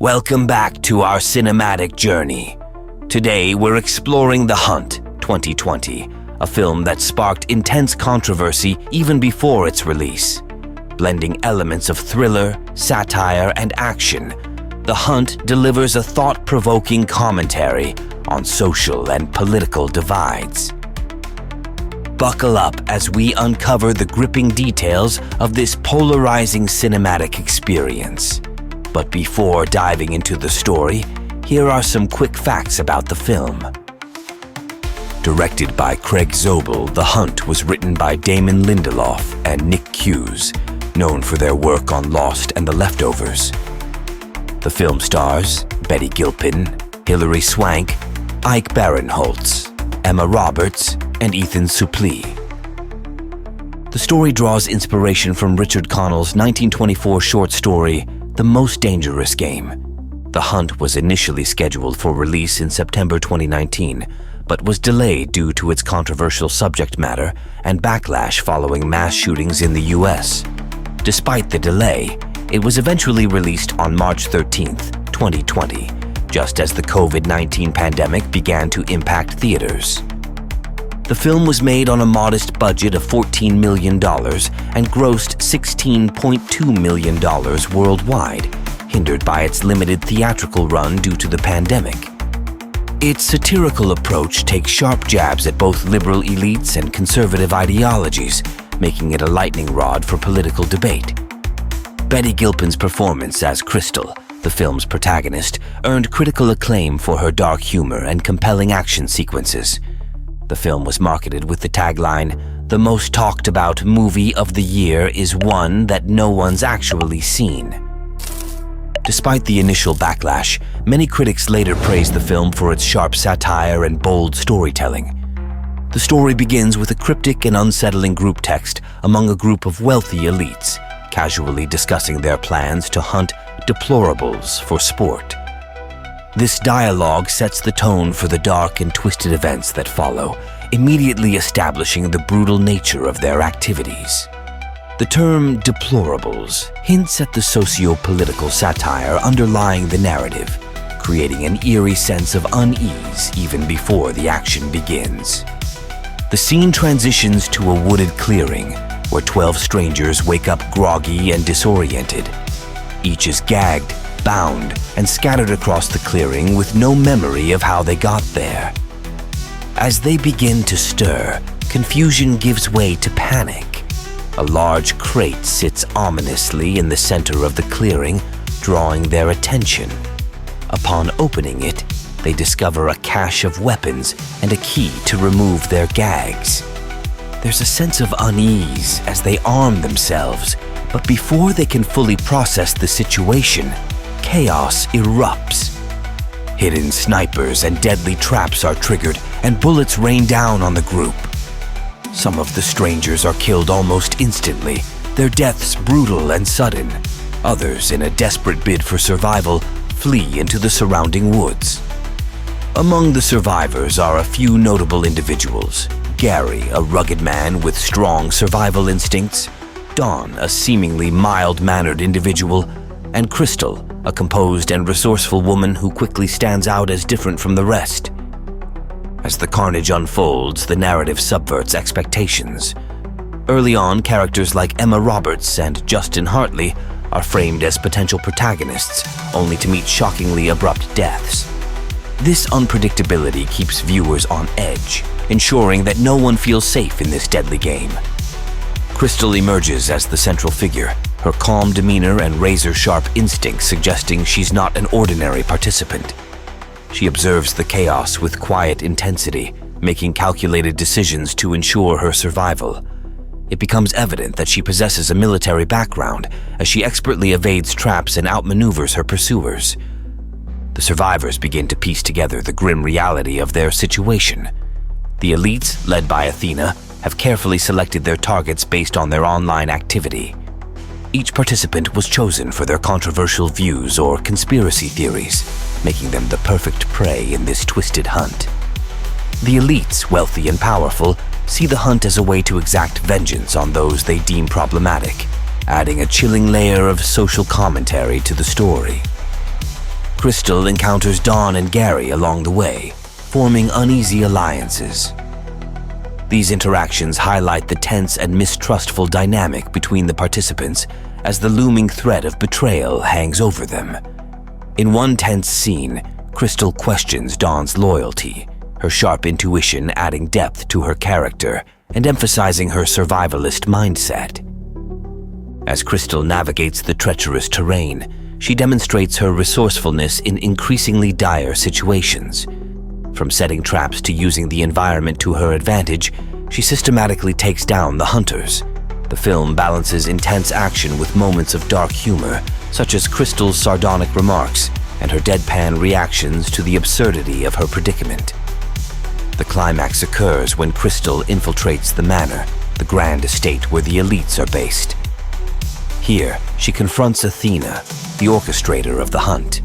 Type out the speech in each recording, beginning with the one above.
Welcome back to our cinematic journey. Today we're exploring The Hunt 2020, a film that sparked intense controversy even before its release. Blending elements of thriller, satire, and action, The Hunt delivers a thought-provoking commentary on social and political divides. Buckle up as we uncover the gripping details of this polarizing cinematic experience. But before diving into the story, here are some quick facts about the film. Directed by Craig Zobel, The Hunt was written by Damon Lindelof and Nick Cuse, known for their work on Lost and The Leftovers. The film stars Betty Gilpin, Hilary Swank, Ike Barinholtz, Emma Roberts, and Ethan Suplee. The story draws inspiration from Richard Connell's 1924 short story, The Most Dangerous Game. The Hunt was initially scheduled for release in September 2019, but was delayed due to its controversial subject matter and backlash following mass shootings in the US. Despite the delay, it was eventually released on March 13, 2020, just as the COVID-19 pandemic began to impact theaters. The film was made on a modest budget of $14 million and grossed $16.2 million worldwide, hindered by its limited theatrical run due to the pandemic. Its satirical approach takes sharp jabs at both liberal elites and conservative ideologies, making it a lightning rod for political debate. Betty Gilpin's performance as Crystal, the film's protagonist, earned critical acclaim for her dark humor and compelling action sequences. The film was marketed with the tagline, "The most talked about movie of the year is one that no one's actually seen." Despite the initial backlash, many critics later praised the film for its sharp satire and bold storytelling. The story begins with a cryptic and unsettling group text among a group of wealthy elites, casually discussing their plans to hunt deplorables for sport. This dialogue sets the tone for the dark and twisted events that follow, immediately establishing the brutal nature of their activities. The term deplorables hints at the socio-political satire underlying the narrative, creating an eerie sense of unease even before the action begins. The scene transitions to a wooded clearing where 12 strangers wake up groggy and disoriented. Each is gagged, bound, and scattered across the clearing with no memory of how they got there. As they begin to stir, confusion gives way to panic. A large crate sits ominously in the center of the clearing, drawing their attention. Upon opening it, they discover a cache of weapons and a key to remove their gags. There's a sense of unease as they arm themselves, but before they can fully process the situation, chaos erupts. Hidden snipers and deadly traps are triggered, and bullets rain down on the group. Some of the strangers are killed almost instantly, their deaths brutal and sudden. Others, in a desperate bid for survival, flee into the surrounding woods. Among the survivors are a few notable individuals. Gary, a rugged man with strong survival instincts, Dawn, a seemingly mild-mannered individual, and Crystal, a composed and resourceful woman who quickly stands out as different from the rest. As the carnage unfolds, the narrative subverts expectations. Early on, characters like Emma Roberts and Justin Hartley are framed as potential protagonists, only to meet shockingly abrupt deaths. This unpredictability keeps viewers on edge, ensuring that no one feels safe in this deadly game. Crystal emerges as the central figure, her calm demeanor and razor-sharp instincts suggesting she's not an ordinary participant. She observes the chaos with quiet intensity, making calculated decisions to ensure her survival. It becomes evident that she possesses a military background as she expertly evades traps and outmaneuvers her pursuers. The survivors begin to piece together the grim reality of their situation. The elites, led by Athena, have carefully selected their targets based on their online activity. Each participant was chosen for their controversial views or conspiracy theories, making them the perfect prey in this twisted hunt. The elites, wealthy and powerful, see the hunt as a way to exact vengeance on those they deem problematic, adding a chilling layer of social commentary to the story. Crystal encounters Dawn and Gary along the way, forming uneasy alliances. These interactions highlight the tense and mistrustful dynamic between the participants as the looming threat of betrayal hangs over them. In one tense scene, Crystal questions Dawn's loyalty, her sharp intuition adding depth to her character and emphasizing her survivalist mindset. As Crystal navigates the treacherous terrain, she demonstrates her resourcefulness in increasingly dire situations. From setting traps to using the environment to her advantage, she systematically takes down the hunters. The film balances intense action with moments of dark humor, such as Crystal's sardonic remarks and her deadpan reactions to the absurdity of her predicament. The climax occurs when Crystal infiltrates the manor, the grand estate where the elites are based. Here, she confronts Athena, the orchestrator of the hunt.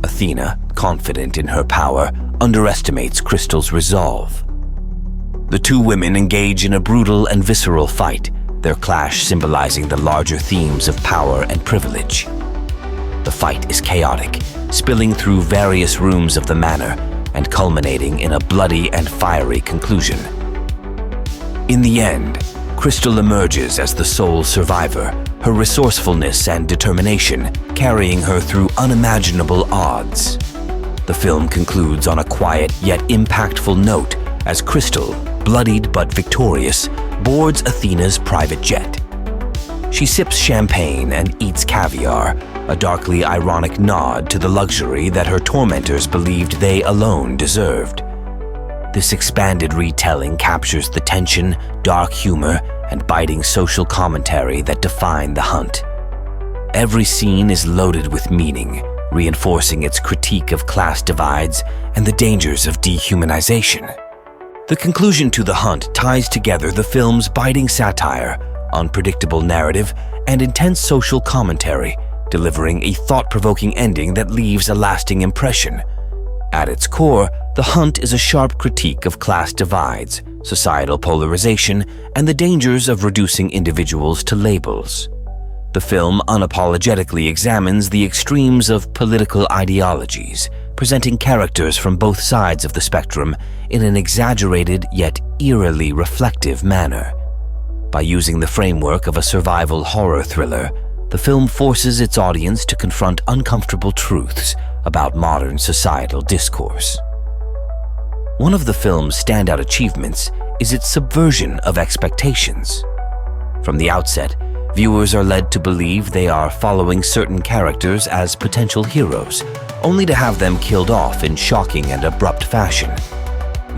Athena, confident in her power, underestimates Crystal's resolve. The two women engage in a brutal and visceral fight, their clash symbolizing the larger themes of power and privilege. The fight is chaotic, spilling through various rooms of the manor and culminating in a bloody and fiery conclusion. In the end, Crystal emerges as the sole survivor, her resourcefulness and determination carrying her through unimaginable odds. The film concludes on a quiet yet impactful note as Crystal, bloodied but victorious, boards Athena's private jet. She sips champagne and eats caviar, a darkly ironic nod to the luxury that her tormentors believed they alone deserved. This expanded retelling captures the tension, dark humor, and biting social commentary that define the hunt. Every scene is loaded with meaning, reinforcing its critique of class divides and the dangers of dehumanization. The conclusion to The Hunt ties together the film's biting satire, unpredictable narrative, and intense social commentary, delivering a thought-provoking ending that leaves a lasting impression. At its core, The Hunt is a sharp critique of class divides, societal polarization, and the dangers of reducing individuals to labels. The film unapologetically examines the extremes of political ideologies, presenting characters from both sides of the spectrum in an exaggerated yet eerily reflective manner. By using the framework of a survival horror thriller, the film forces its audience to confront uncomfortable truths about modern societal discourse. One of the film's standout achievements is its subversion of expectations. From the outset, viewers are led to believe they are following certain characters as potential heroes, only to have them killed off in shocking and abrupt fashion.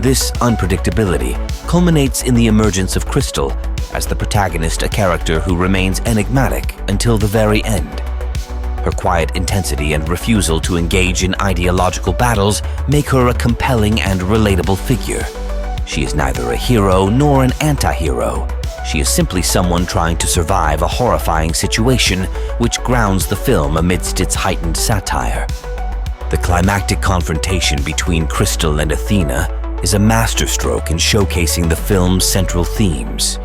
This unpredictability culminates in the emergence of Crystal as the protagonist, a character who remains enigmatic until the very end. Her quiet intensity and refusal to engage in ideological battles make her a compelling and relatable figure. She is neither a hero nor an anti-hero. She is simply someone trying to survive a horrifying situation, which grounds the film amidst its heightened satire. The climactic confrontation between Crystal and Athena is a masterstroke in showcasing the film's central themes.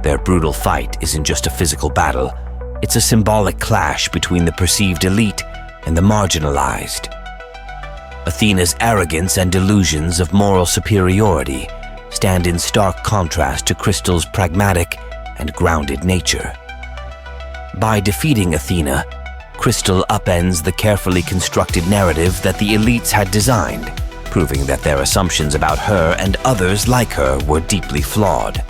Their brutal fight isn't just a physical battle, it's a symbolic clash between the perceived elite and the marginalized. Athena's arrogance and delusions of moral superiority stand in stark contrast to Crystal's pragmatic and grounded nature. By defeating Athena, Crystal upends the carefully constructed narrative that the elites had designed, proving that their assumptions about her and others like her were deeply flawed.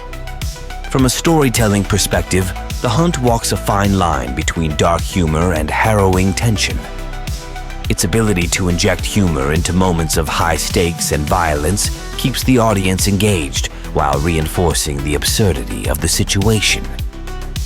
From a storytelling perspective, The Hunt walks a fine line between dark humor and harrowing tension. Its ability to inject humor into moments of high stakes and violence keeps the audience engaged while reinforcing the absurdity of the situation.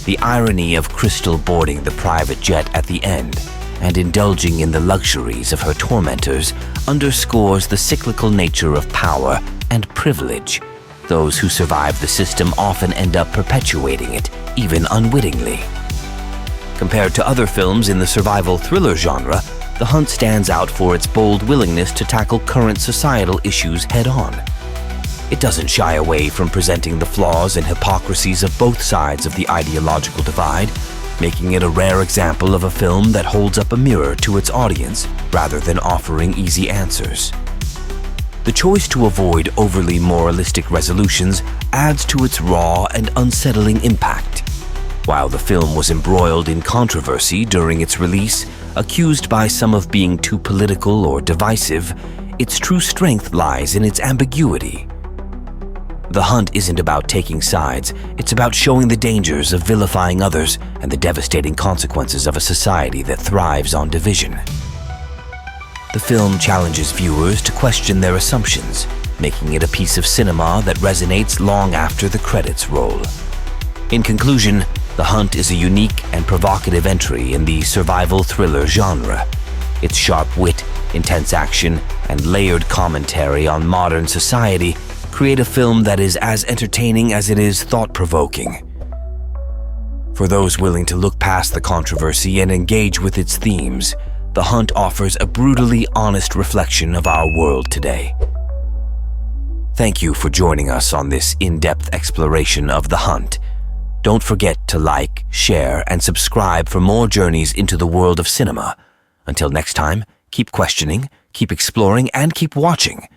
The irony of Crystal boarding the private jet at the end and indulging in the luxuries of her tormentors underscores the cyclical nature of power and privilege. Those who survive the system often end up perpetuating it, even unwittingly. Compared to other films in the survival thriller genre, The Hunt stands out for its bold willingness to tackle current societal issues head-on. It doesn't shy away from presenting the flaws and hypocrisies of both sides of the ideological divide, making it a rare example of a film that holds up a mirror to its audience rather than offering easy answers. The choice to avoid overly moralistic resolutions adds to its raw and unsettling impact. While the film was embroiled in controversy during its release, accused by some of being too political or divisive, its true strength lies in its ambiguity. The Hunt isn't about taking sides, it's about showing the dangers of vilifying others and the devastating consequences of a society that thrives on division. The film challenges viewers to question their assumptions, making it a piece of cinema that resonates long after the credits roll. In conclusion, The Hunt is a unique and provocative entry in the survival thriller genre. Its sharp wit, intense action, and layered commentary on modern society create a film that is as entertaining as it is thought-provoking. For those willing to look past the controversy and engage with its themes, The Hunt offers a brutally honest reflection of our world today. Thank you for joining us on this in-depth exploration of The Hunt. Don't forget to like, share, and subscribe for more journeys into the world of cinema. Until next time, keep questioning, keep exploring, and keep watching.